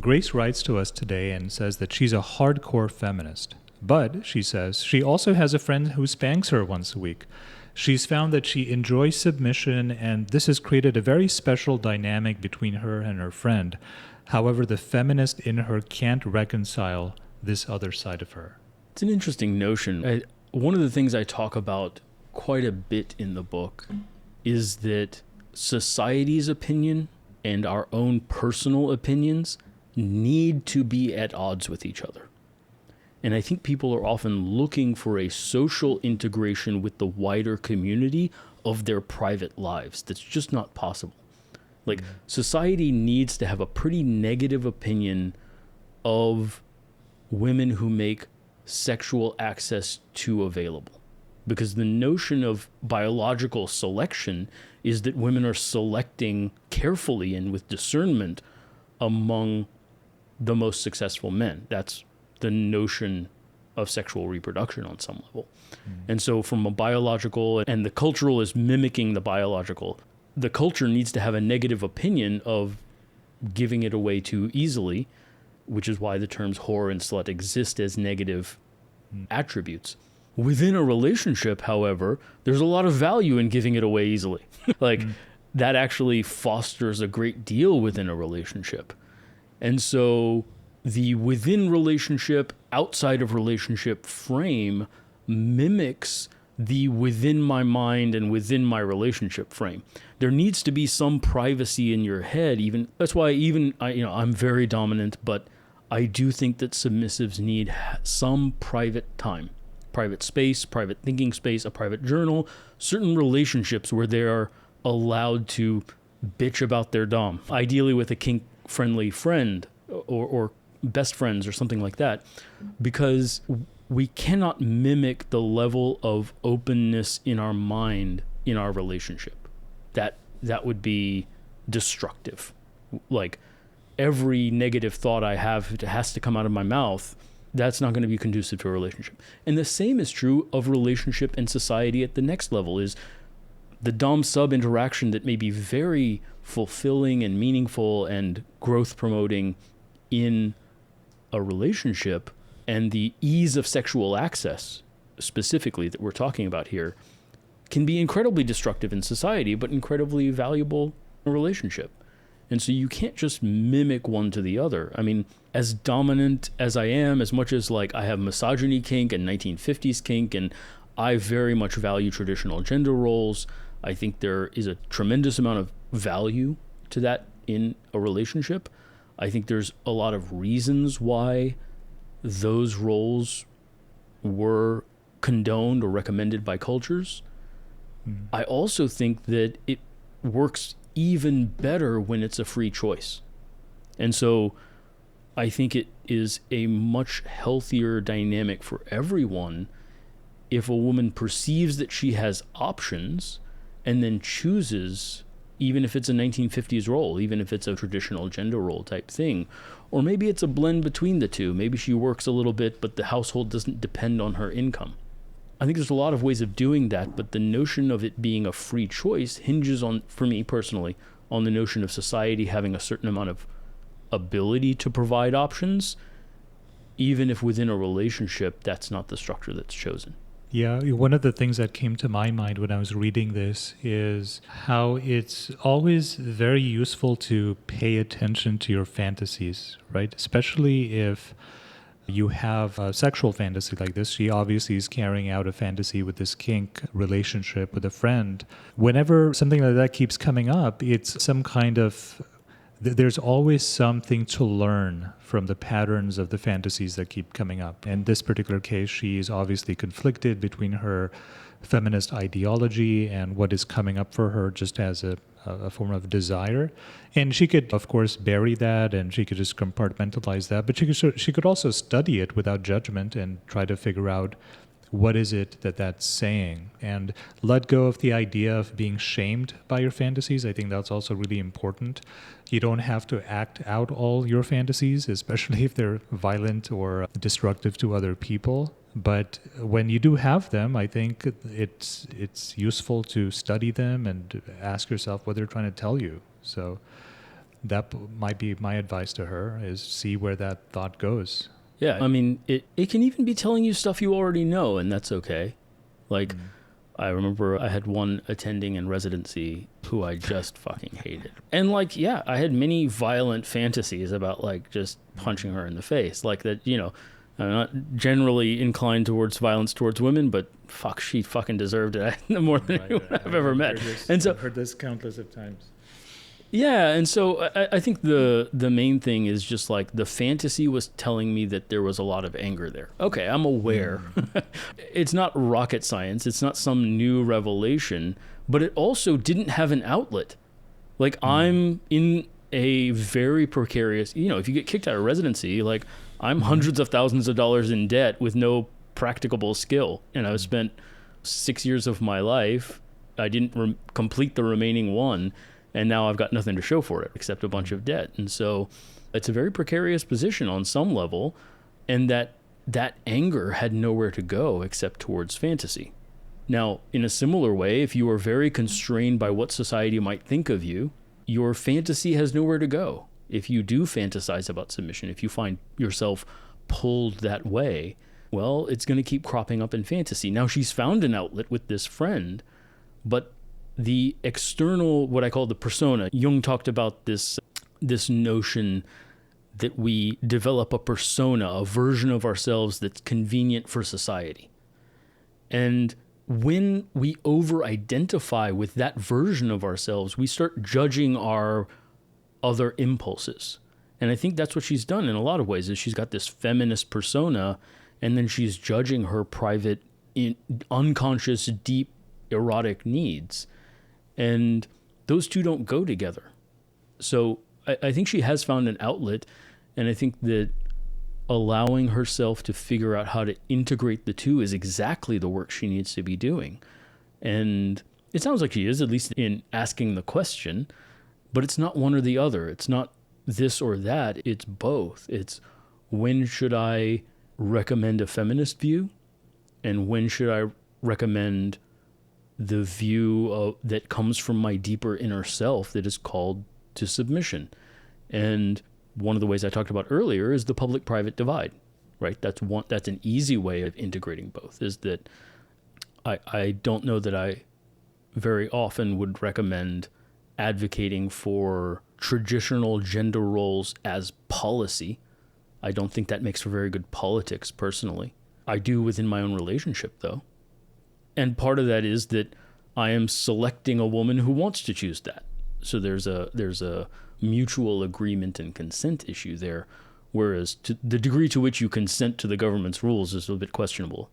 Grace writes to us today and says that she's a hardcore feminist. But, she says, she also has a friend who spanks her once a week. She's found that she enjoys submission, and this has created a very special dynamic between her and her friend. However, the feminist in her can't reconcile this other side of her. It's an interesting notion. One of the things I talk about quite a bit in the book is that society's opinion and our own personal opinions need to be at odds with each other. And I think people are often looking for a social integration with the wider community of their private lives. That's just not possible. Like, society needs to have a pretty negative opinion of women who make sexual access too available. Because the notion of biological selection is that women are selecting carefully and with discernment among the most successful men. That's the notion of sexual reproduction on some level. And so from a biological, and the cultural is mimicking the biological, the culture needs to have a negative opinion of giving it away too easily, which is why the terms whore and slut exist as negative attributes. Within a relationship, however, there's a lot of value in giving it away easily. That actually fosters a great deal within a relationship. And so the within relationship, outside of relationship frame mimics the within my mind and within my relationship frame. There needs to be some privacy in your head. Even that's why I'm very dominant, but I do think that submissives need some private time, private space, private thinking space, a private journal, certain relationships where they are allowed to bitch about their dom, ideally with a kink-friendly friend or best friends or something like that, because we cannot mimic the level of openness in our mind in our relationship. That would be destructive. Like, every negative thought I have has to come out of my mouth. That's not going to be conducive to a relationship. And the same is true of relationship and society at the next level, is the dom-sub interaction that may be very fulfilling and meaningful and growth-promoting in a relationship, and the ease of sexual access, specifically, that we're talking about here, can be incredibly destructive in society, but incredibly valuable in a relationship. And so you can't just mimic one to the other. I mean, as dominant as I am, as much as like I have misogyny kink and 1950s kink, and I very much value traditional gender roles, I think there is a tremendous amount of value to that in a relationship. I think there's a lot of reasons why those roles were condoned or recommended by cultures. I also think that it works even better when it's a free choice. And so I think it is a much healthier dynamic for everyone if a woman perceives that she has options and then chooses, even if it's a 1950s role, even if it's a traditional gender role type thing, or maybe it's a blend between the two. Maybe she works a little bit, but the household doesn't depend on her income. I think there's a lot of ways of doing that, but the notion of it being a free choice hinges on, for me personally, on the notion of society having a certain amount of ability to provide options, even if within a relationship, that's not the structure that's chosen. Yeah, one of the things that came to my mind when I was reading this is how it's always very useful to pay attention to your fantasies, right? Especially if you have a sexual fantasy like this. She obviously is carrying out a fantasy with this kink relationship with a friend. Whenever something like that keeps coming up, it's some kind of... There's always something to learn from the patterns of the fantasies that keep coming up. In this particular case, she is obviously conflicted between her feminist ideology and what is coming up for her just as a form of desire. And she could, of course, bury that and she could just compartmentalize that, but she could also study it without judgment and try to figure out what is it that's saying, and let go of the idea of being shamed by your fantasies. I think that's also really important. You don't have to act out all your fantasies, especially if they're violent or destructive to other people. But when you do have them, I think it's useful to study them and ask yourself what they're trying to tell you. So that might be my advice to her, is see where that thought goes. Yeah, I mean, it can even be telling you stuff you already know, and that's okay. Like, I remember I had one attending in residency who I just fucking hated. And like, yeah, I had many violent fantasies about like just punching her in the face. Like that, you know, I'm not generally inclined towards violence towards women, but fuck, she fucking deserved it more than anyone I've ever met. And so I've heard this countless of times. yeah, and so I think the main thing is just like the fantasy was telling me that there was a lot of anger there. Okay, I'm aware. It's not rocket science. It's not some new revelation, but it also didn't have an outlet. Like I'm in a very precarious, you know, if you get kicked out of residency, like I'm hundreds of thousands of dollars in debt with no practicable skill. And I've spent 6 years of my life. I didn't complete the remaining one. And now I've got nothing to show for it except a bunch of debt. And so it's a very precarious position on some level. And that anger had nowhere to go except towards fantasy. Now, in a similar way, if you are very constrained by what society might think of you, your fantasy has nowhere to go. If you do fantasize about submission, if you find yourself pulled that way, well, it's going to keep cropping up in fantasy. Now, she's found an outlet with this friend, but the external, what I call the persona, Jung talked about this notion that we develop a persona, a version of ourselves that's convenient for society. And when we over-identify with that version of ourselves, we start judging our other impulses. And I think that's what she's done in a lot of ways, is she's got this feminist persona, and then she's judging her private, unconscious, deep, erotic needs. And those two don't go together. So I think she has found an outlet, and I think that allowing herself to figure out how to integrate the two is exactly the work she needs to be doing. And it sounds like she is, at least in asking the question, but it's not one or the other. It's not this or that. It's both. It's when should I recommend a feminist view, and when should I recommend the view that comes from my deeper inner self that is called to submission. And one of the ways I talked about earlier is the public-private divide, right? That's an easy way of integrating both, is that I don't know that I very often would recommend advocating for traditional gender roles as policy. I don't think that makes for very good politics, personally. I do within my own relationship, though. And part of that is that I am selecting a woman who wants to choose that. So there's a mutual agreement and consent issue there, whereas to the degree to which you consent to the government's rules is a bit questionable.